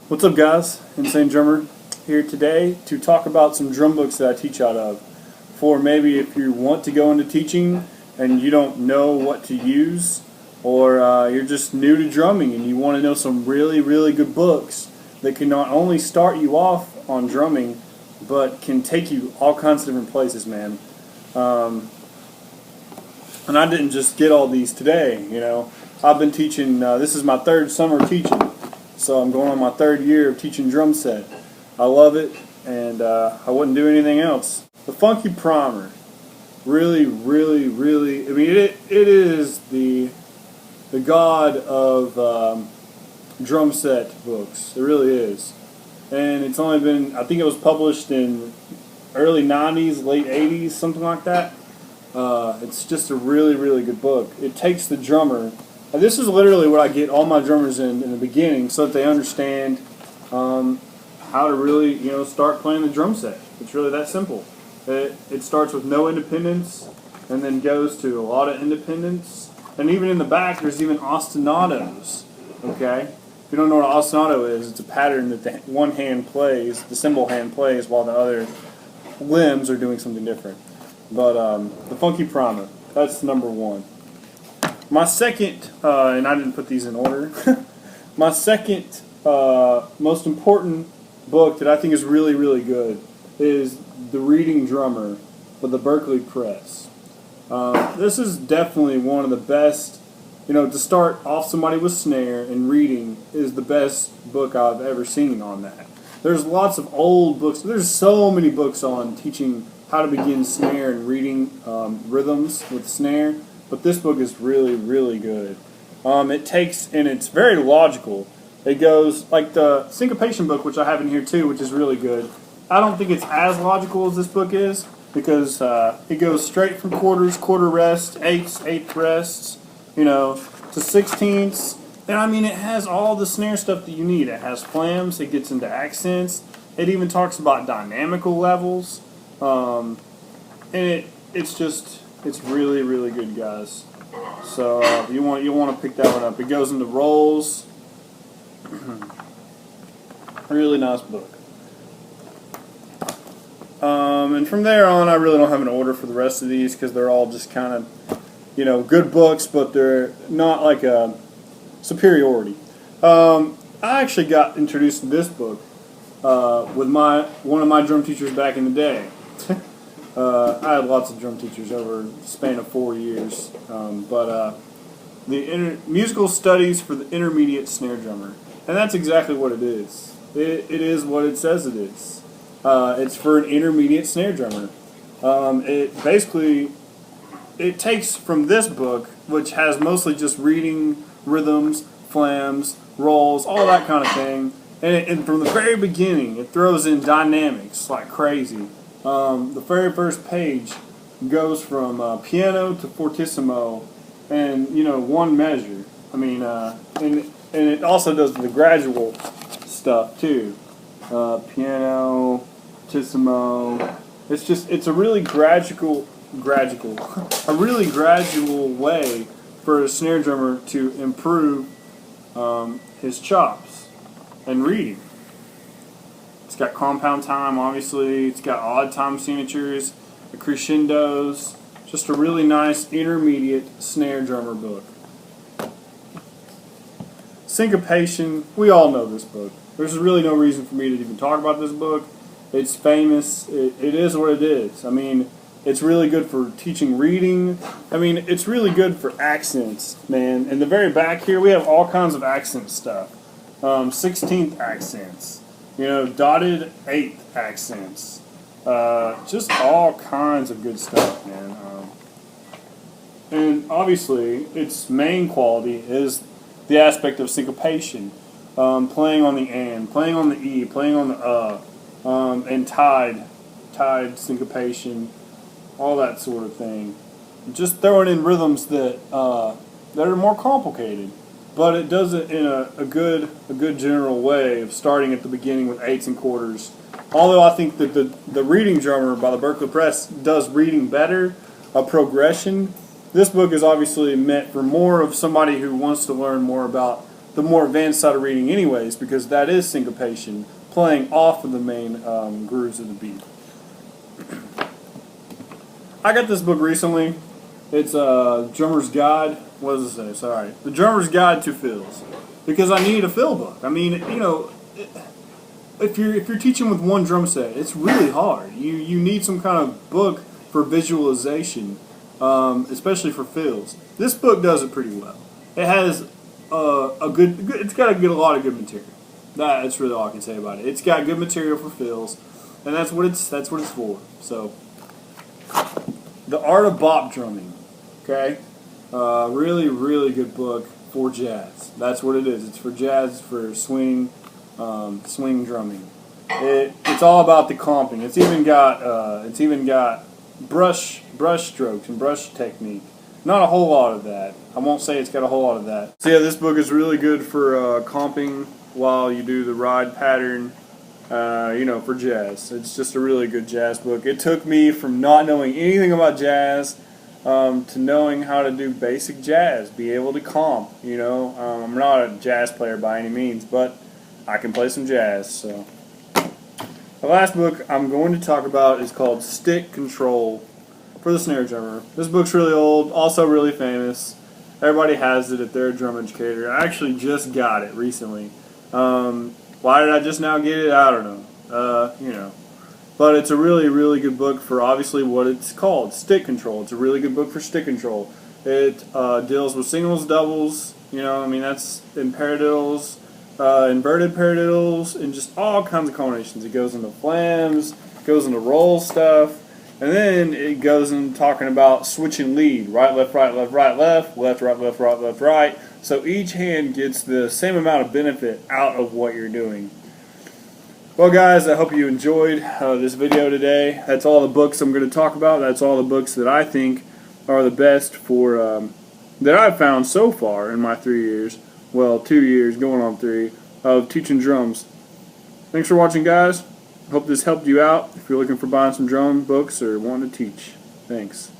What's up, guys? Insane Drummer here today to talk about some drum books that I teach out of. For maybe if you want to go into teaching and you don't know what to use, or you're just new to drumming and you want to know some really, really good books that can not only start you off on drumming, but can take you all kinds of different places, man. And I didn't just get all these today, you know. I've been teaching, this is my third summer teaching. So I'm going on my third year of teaching drum set. I love it, and I wouldn't do anything else. The Funky Primer, really, really, really, I mean, it is the god of drum set books. It really is. And it's only been, I think it was published in early 90s, late 80s, something like that. It's just a really, really good book. It takes the drummer. This is literally what I get all my drummers in the beginning, so that they understand how to really, start playing the drum set. It's really that simple. It starts with no independence, and then goes to a lot of independence, and even in the back, there's even ostinatos. Okay, if you don't know what an ostinato is, it's a pattern that the one hand plays, the cymbal hand plays, while the other limbs are doing something different. But the Funky Primer, that's number one. My second, and I didn't put these in order, my second most important book that I think is really, really good is The Reading Drummer by the Berkeley Press. This is definitely one of the best, to start off somebody with snare and reading is the best book I've ever seen on that. There's lots of old books. There's so many books on teaching how to begin snare and reading rhythms with snare. But this book is really, really good. It takes, and it's very logical. It goes, like the Syncopation book, which I have in here too, which is really good. I don't think it's as logical as this book is, because it goes straight from quarters, quarter rest, eighths, eighth rests, to sixteenths. And I mean, it has all the snare stuff that you need. It has flams, it gets into accents. It even talks about dynamical levels. And it's really, really good, guys. So you want to pick that one up. It goes into rolls. Really nice book. And from there on, I really don't have an order for the rest of these because they're all just kind of, good books, but they're not like a superiority. I actually got introduced to this book with one of my drum teachers back in the day. I had lots of drum teachers over the span of 4 years, but the musical studies for the intermediate snare drummer, and that's exactly what it is. It is what it says it is. It's for an intermediate snare drummer. It takes from this book, which has mostly just reading, rhythms, flams, rolls, all that kind of thing, and from the very beginning, it throws in dynamics like crazy. The very first page goes from piano to fortissimo, and one measure. I mean, and it also does the gradual stuff too. Piano, fortissimo. It's a really gradual way for a snare drummer to improve his chops and reading. It's got compound time, obviously. It's got odd time signatures, the crescendos. Just a really nice intermediate snare drummer book. Syncopation, we all know this book. There's really no reason for me to even talk about this book. It's famous. It is what it is. I mean, it's really good for teaching reading. I mean, it's really good for accents, man. In the very back here, we have all kinds of accent stuff. 16th accents. Dotted eighth accents. Just all kinds of good stuff, man. And obviously, its main quality is the aspect of syncopation. Playing on the and, playing on the e, playing on the and tied syncopation, all that sort of thing. Just throwing in rhythms that are more complicated. But it does it in a good general way of starting at the beginning with eighths and quarters. Although I think that the Reading Drummer by the Berkeley Press does reading better, a progression. This book is obviously meant for more of somebody who wants to learn more about the more advanced side of reading anyways, because that is syncopation, playing off of the main grooves of the beat. I got this book recently. It's Drummer's Guide. What does it say? Sorry. The Drummer's Guide to Fills. Because I need a fill book. I mean, you know, if you're teaching with one drum set, it's really hard. You need some kind of book for visualization, especially for fills. This book does it pretty well. It has it's got a lot of good material. That's really all I can say about it. It's got good material for fills, and that's what it's for. So, The Art of Bop Drumming. Okay, really good book for jazz. That's what it is. It's for jazz, for swing drumming. It's all about the comping. It's even got brush strokes and brush technique. Not a whole lot of that. I won't say it's got a whole lot of that. So yeah, this book is really good for comping while you do the ride pattern. You know, for jazz. It's just a really good jazz book. It took me from not knowing anything about jazz to knowing how to do basic jazz, be able to comp. You know, I'm not a jazz player by any means, but I can play some jazz. So the last book I'm going to talk about is called Stick Control for the Snare Drummer. This book's really old, also really famous. Everybody has it if they're a drum educator. I actually just got it recently. Why did I just now get it? I don't know. You know. But it's a really good book for obviously what it's called, stick control. It's a really good book for stick control. It deals with singles, doubles, you know, I mean that's in paradiddles, inverted paradiddles, and just all kinds of combinations. It goes into flams, goes into roll stuff, and then it goes in talking about switching lead, right, left, right, left, right, left, left, right, left, right, left, right. So each hand gets the same amount of benefit out of what you're doing. Well guys, I hope you enjoyed this video today. That's all the books I'm going to talk about. That's all the books that I think are the best for that I've found so far in my 3 years, well 2 years going on 3, of teaching drums. Thanks for watching guys. Hope this helped you out if you're looking for buying some drum books or wanting to teach. Thanks.